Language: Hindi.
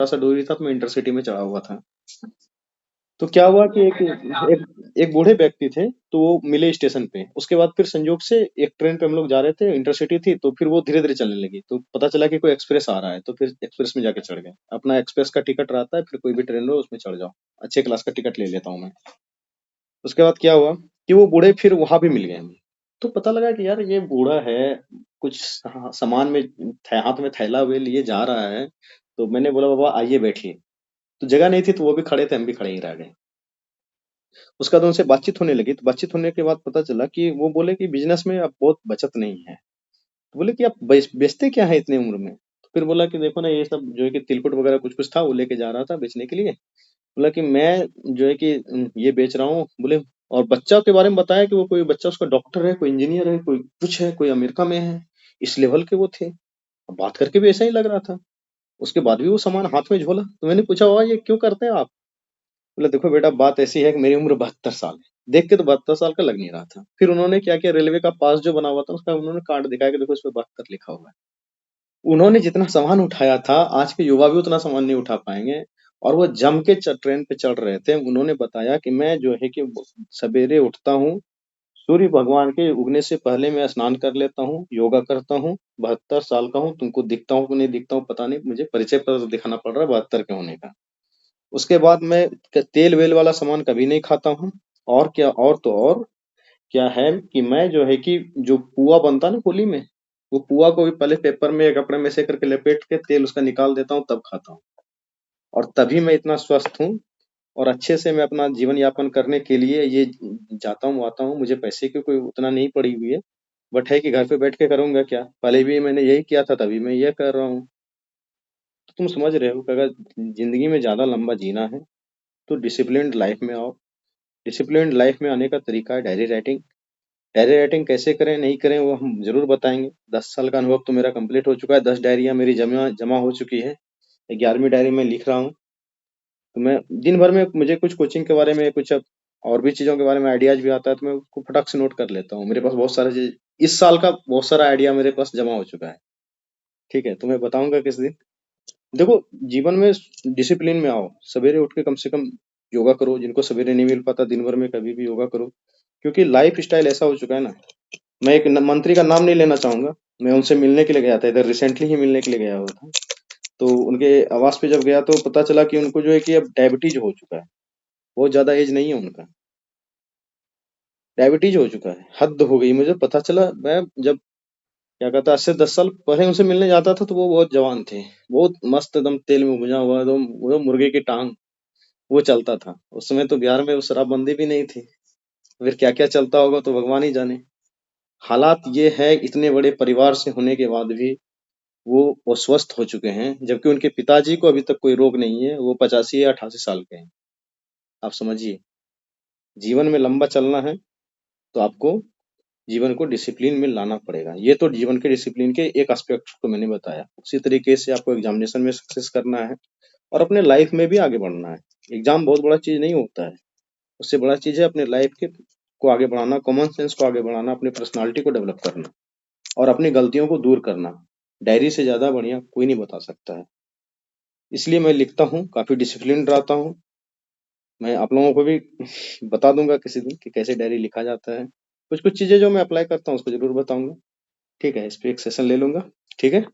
छोटा सा डोरी था, तो मैं इंटरसिटी में चढ़ा हुआ था। तो क्या हुआ कि एक बूढ़े व्यक्ति थे, तो वो मिले स्टेशन पे। उसके बाद फिर संयोग से एक ट्रेन पे हम लोग जा रहे थे, इंटरसिटी थी, तो फिर वो धीरे धीरे चलने लगी, तो पता चला कि कोई एक्सप्रेस आ रहा है, तो फिर एक्सप्रेस में जाके चढ़ गए। अपना एक्सप्रेस का टिकट रहता है, फिर कोई भी ट्रेन लो उसमें चढ़ जाओ। अच्छे क्लास का टिकट ले लेता हूँ मैं। उसके बाद क्या हुआ कि वो बूढ़े फिर वहां भी मिल गए हमें। तो पता लगा कि यार ये बूढ़ा है, कुछ सामान में हाथ में थैला हुए लिए जा रहा है। तो मैंने बोला बाबा आइए बैठिए। तो जगह नहीं थी, तो वो भी खड़े थे, हम भी खड़े ही रह गए। उसके बाद उनसे बातचीत होने लगी, तो बातचीत होने के बाद पता चला कि वो बोले कि बिजनेस में अब बहुत बचत नहीं है। तो बोले कि आप बेचते क्या है इतने उम्र में? तो फिर बोला कि देखो ना, ये सब जो है कि तिलकुट वगैरह कुछ कुछ था, वो लेके जा रहा था बेचने के लिए। बोला कि मैं जो है कि ये बेच रहा हूँ। बोले, और बच्चा के बारे में बताया कि वो कोई बच्चा उसका डॉक्टर है, कोई इंजीनियर है, कोई कुछ है, कोई अमेरिका में है। इस लेवल के वो थे। अब बात करके भी ऐसा ही लग रहा था। उसके बाद भी वो सामान हाथ में झोला। तो मैंने पूछा, वाह ये क्यों करते हैं आप? बोले, देखो बेटा, बात ऐसी है कि मेरी उम्र 72 साल है। देख के तो 72 साल का लग नहीं रहा था। फिर उन्होंने क्या किया, रेलवे का पास जो बना हुआ था उसका उन्होंने कार्ड दिखाया कि देखो इस पे 72 लिखा हुआ है। उन्होंने जितना सामान उठाया था, आज के युवा भी उतना सामान नहीं उठा पाएंगे। और वो जम के ट्रेन पे चढ़ रहे थे। उन्होंने बताया कि मैं जो है कि सवेरे उठता हूँ, सूर्य भगवान के उगने से पहले मैं स्नान कर लेता हूँ, योगा करता हूँ। 72 साल का हूँ, तुमको दिखता हूँ कि नहीं दिखता हूँ पता नहीं, मुझे परिचय पत्र दिखाना पड़ रहा है 72 के होने का। उसके बाद मैं तेल वेल वाला सामान कभी नहीं खाता हूँ। और क्या, और तो और क्या है कि मैं जो है कि जो पुआ बनता है ना होली में, वो पुआ को भी पहले पेपर में या कपड़े में से करके लपेट के तेल उसका निकाल देता हूँ, तब खाता हूँ। और तभी मैं इतना स्वस्थ हूँ। और अच्छे से मैं अपना जीवन यापन करने के लिए ये जाता हूँ आता हूँ। मुझे पैसे की कोई उतना नहीं पड़ी हुई है। बट है कि घर पे बैठ के करूंगा क्या, पहले भी मैंने यही किया था, तभी मैं ये कर रहा हूँ। तो तुम समझ रहे हो कि अगर जिंदगी में ज्यादा लंबा जीना है, तो डिसिप्लिन्ड लाइफ में आओ। डिसिप्लिन्ड लाइफ में आने का तरीका है डायरी राइटिंग। डायरी राइटिंग कैसे करें नहीं करें वो हम जरूर बताएंगे। 10 साल का अनुभव तो मेरा कंप्लीट हो चुका है, 10 डायरियां मेरी जमा जमा हो चुकी है। 11वीं डायरी में लिख रहा हूँ। तो मैं दिन भर में मुझे कुछ कोचिंग के बारे में, कुछ अब और भी चीजों के बारे में आइडियाज भी आता है, तो मैं उसको फटाक से नोट कर लेता हूँ। मेरे पास बहुत सारे चीज, इस साल का बहुत सारा आइडिया मेरे पास जमा हो चुका है। ठीक है, तुम्हें बताऊंगा किस दिन। देखो, जीवन में डिसिप्लिन में आओ। सवेरे उठ के कम से कम योगा करो। जिनको सवेरे नहीं मिल पाता, दिन भर में कभी भी योगा करो। क्योंकि लाइफ स्टाइल ऐसा हो चुका है ना। मैं एक मंत्री का नाम नहीं लेना चाहूंगा। मैं उनसे मिलने के लिए गया था, इधर रिसेंटली ही मिलने के लिए गया हुआ था। तो उनके आवास पे जब गया तो पता चला कि उनको जो है कि अब डायबिटीज हो चुका है। बहुत ज्यादा एज नहीं है उनका, डायबिटीज हो चुका है। हद हो गई। मुझे पता चला, मैं जब क्या कहता है 8 से 10 साल पहले उनसे मिलने जाता था, तो वो बहुत जवान थे। बहुत मस्त, एकदम तेल में भुना हुआ, एकदम वो मुर्गे की टांग वो चलता था। उस समय तो बिहार में वो शराबबंदी भी नहीं थी। फिर क्या क्या चलता होगा तो भगवान ही जाने। हालात ये है, इतने बड़े परिवार से होने के बाद भी वो अस्वस्थ हो चुके हैं, जबकि उनके पिताजी को अभी तक कोई रोग नहीं है। वो 85 या 88 साल के हैं। आप समझिए, जीवन में लंबा चलना है तो आपको जीवन को डिसिप्लिन में लाना पड़ेगा। ये तो जीवन के डिसिप्लिन के एक एस्पेक्ट को मैंने बताया। उसी तरीके से आपको एग्जामिनेशन में सक्सेस करना है, और अपने लाइफ में भी आगे बढ़ना है। एग्जाम बहुत बड़ा चीज नहीं होता है। उससे बड़ा चीज है अपने लाइफ के को आगे बढ़ाना, कॉमन सेंस को आगे बढ़ाना, अपनी पर्सनालिटी को डेवलप करना, और अपनी गलतियों को दूर करना। डायरी से ज्यादा बढ़िया कोई नहीं बता सकता है। इसलिए मैं लिखता हूँ, काफी डिसिप्लिन रहता हूँ। मैं आप लोगों को भी बता दूंगा किसी दिन कि कैसे डायरी लिखा जाता है। कुछ कुछ चीजें जो मैं अप्लाई करता हूँ उसको जरूर बताऊंगा। ठीक है, इस पे एक सेशन ले लूंगा। ठीक है।